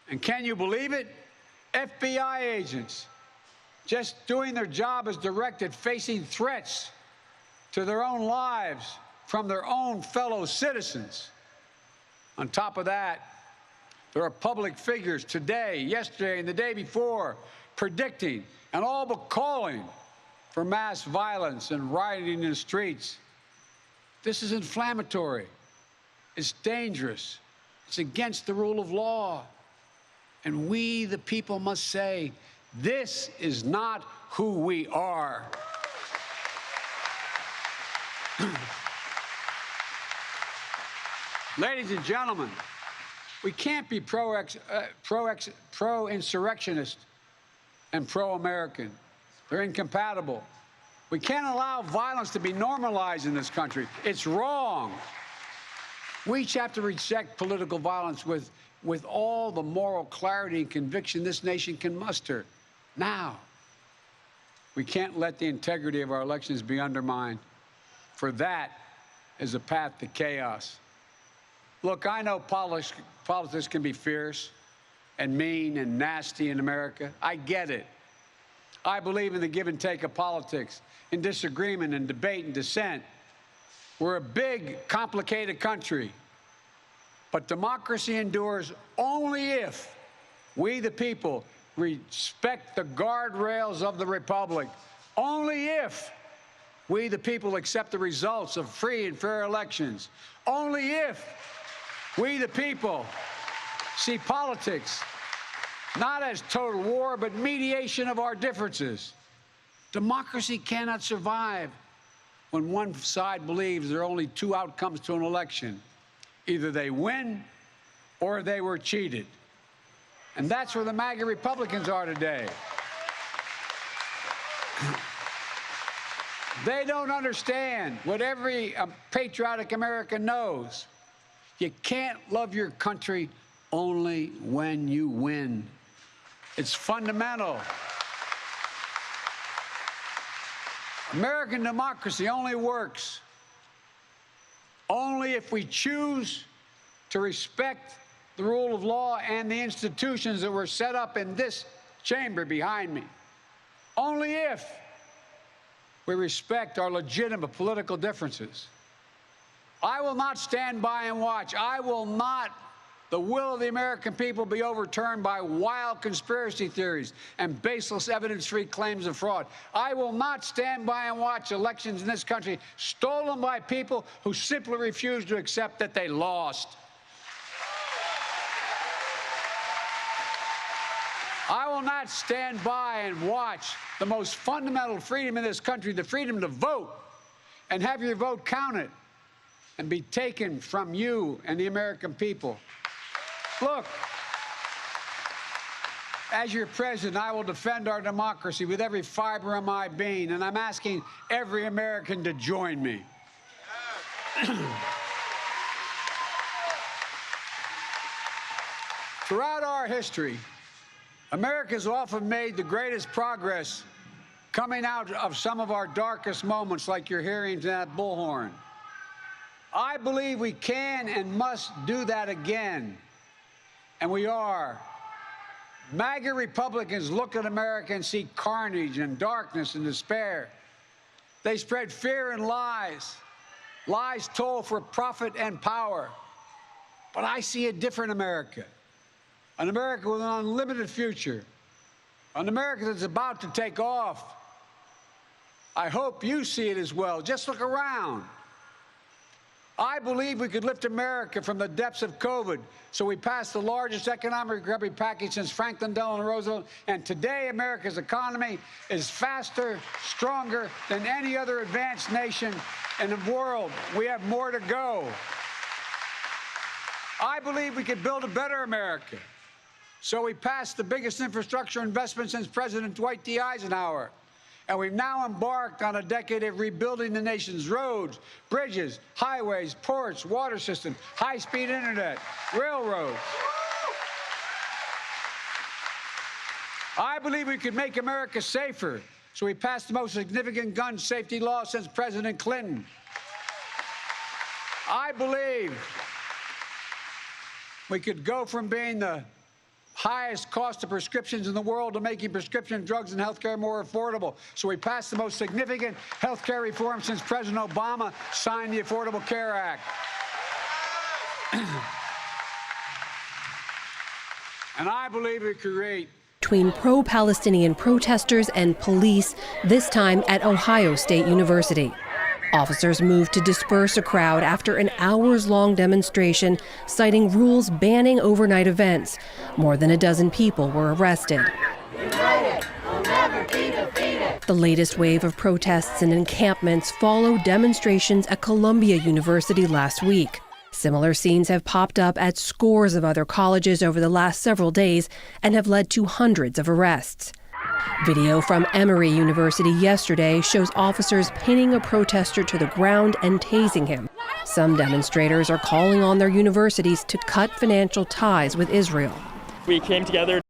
And can you believe it? FBI agents just doing their job as directed, facing threats to their own lives from their own fellow citizens. On top of that, there are public figures today, yesterday, and the day before predicting and all but calling for mass violence and rioting in the streets. This is inflammatory. It's dangerous. It's against the rule of law. And we, the people, must say, this is not who we are. Ladies and gentlemen, we can't be pro-insurrectionist and pro-American. They're incompatible. We can't allow violence to be normalized in this country. It's wrong. We each have to reject political violence with all the moral clarity and conviction this nation can muster. Now, we can't let the integrity of our elections be undermined, for that is a path to chaos. Look, I know politics can be fierce and mean and nasty in America. I get it. I believe in the give and take of politics, in disagreement and debate and dissent. We're a big, complicated country. But democracy endures only if we, the people, respect the guardrails of the republic. Only if we, the people, accept the results of free and fair elections. Only if we, the people, see politics not as total war, but mediation of our differences. Democracy cannot survive when one side believes there are only two outcomes to an election. Either they win or they were cheated. And that's where the MAGA Republicans are today. They don't understand what every patriotic American knows. You can't love your country only when you win. It's fundamental. American democracy only works if we choose to respect the rule of law and the institutions that were set up in this chamber behind me. Only if we respect our legitimate political differences. I will not stand by and watch. I will not the will of the American people be overturned by wild conspiracy theories and baseless evidence-free claims of fraud. I will not stand by and watch elections in this country stolen by people who simply refuse to accept that they lost. I will not stand by and watch the most fundamental freedom in this country, the freedom to vote, and have your vote counted and be taken from you and the American people. Look, as your president, I will defend our democracy with every fiber of my being, and I'm asking every American to join me. Throughout our history, America has often made the greatest progress coming out of some of our darkest moments, like you're hearing that bullhorn. I believe we can and must do that again. And we are. MAGA Republicans look at America and see carnage and darkness and despair. They spread fear and lies. Lies told for profit and power. But I see a different America. An America with an unlimited future. An America that's about to take off. I hope you see it as well. Just look around. I believe we could lift America from the depths of COVID, so we passed the largest economic recovery package since Franklin Delano Roosevelt, and today America's economy is faster, stronger than any other advanced nation in the world. We have more to go. I believe we could build a better America, so we passed the biggest infrastructure investment since President Dwight D. Eisenhower. And we've now embarked on a decade of rebuilding the nation's roads, bridges, highways, ports, water systems, high-speed internet, railroads. I believe we could make America safer, so we passed the most significant gun safety law since President Clinton. I believe we could go from being the highest cost of prescriptions in the world to making prescription drugs and health care more affordable. So we passed the most significant health care reform since President Obama signed the Affordable Care Act. And I believe it create between pro-Palestinian protesters and police, this time at Ohio State University. Officers moved to disperse a crowd after an hours-long demonstration citing rules banning overnight events. More than a dozen people were arrested. United, we'll never be defeated. The latest wave of protests and encampments followed demonstrations at Columbia University last week. Similar scenes have popped up at scores of other colleges over the last several days and have led to hundreds of arrests. Video from Emory University yesterday shows officers pinning a protester to the ground and tasing him. Some demonstrators are calling on their universities to cut financial ties with Israel. We came together